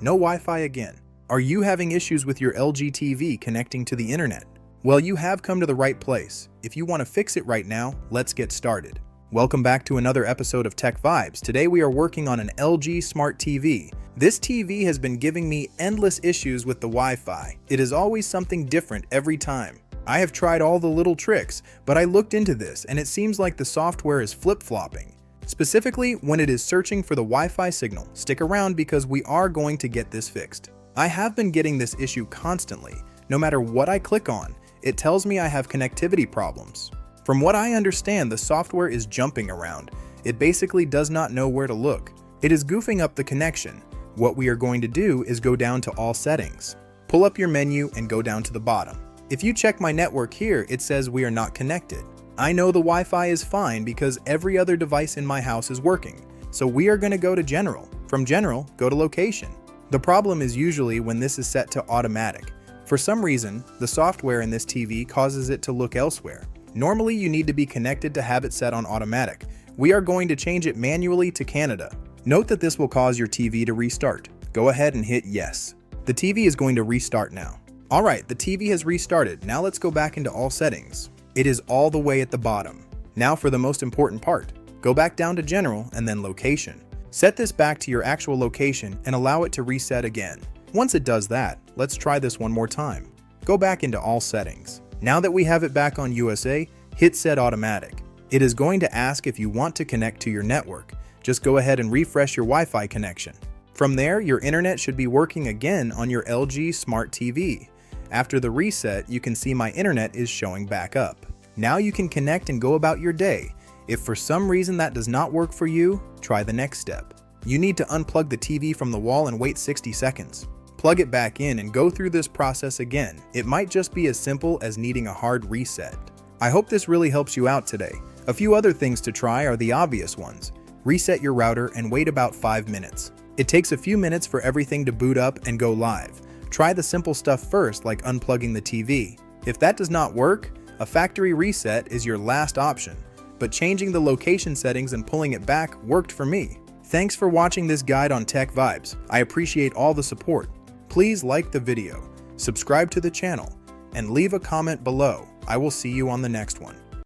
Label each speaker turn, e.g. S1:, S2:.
S1: No Wi-Fi again. Are you having issues with your LG TV connecting to the internet? Well, you have come to the right place. If you want to fix it right now, let's get started. Welcome back to another episode of TechVibes. Today we are working on an LG Smart TV. This TV has been giving me endless issues with the Wi-Fi. It is always something different every time. I have tried all the little tricks, but I looked into this and it seems like the software is flip-flopping. Specifically, when it is searching for the Wi-Fi signal. Stick around because we are going to get this fixed. I have been getting this issue constantly. No matter what I click on, it tells me I have connectivity problems. From what I understand, the software is jumping around. It basically does not know where to look. It is goofing up the connection. What we are going to do is go down to all settings. Pull up your menu and go down to the bottom. If you check my network here, it says we are not connected. I know the Wi-Fi is fine because every other device in my house is working. So we are going to go to General. From General, go to Location. The problem is usually when this is set to automatic. For some reason, the software in this TV causes it to look elsewhere. Normally, you need to be connected to have it set on automatic. We are going to change it manually to Canada. Note that this will cause your TV to restart. Go ahead and hit yes. The TV is going to restart now. Alright, the TV has restarted. Now let's go back into all settings. It is all the way at the bottom. Now for the most important part. Go back down to General and then Location. Set this back to your actual location and allow it to reset again. Once it does that, let's try this one more time. Go back into all settings. Now that we have it back on USA, hit Set Automatic. It is going to ask if you want to connect to your network. Just go ahead and refresh your Wi-Fi connection. From there, your internet should be working again on your LG Smart TV. After the reset, you can see my internet is showing back up. Now you can connect and go about your day. If for some reason that does not work for you, try the next step. You need to unplug the TV from the wall and wait 60 seconds. Plug it back in and go through this process again. It might just be as simple as needing a hard reset. I hope this really helps you out today. A few other things to try are the obvious ones. Reset your router and wait about 5 minutes. It takes a few minutes for everything to boot up and go live. Try the simple stuff first, like unplugging the TV. If that does not work, a factory reset is your last option. But changing the location settings and pulling it back worked for me. Thanks for watching this guide on TechVibes. I appreciate all the support. Please like the video, subscribe to the channel, and leave a comment below. I will see you on the next one.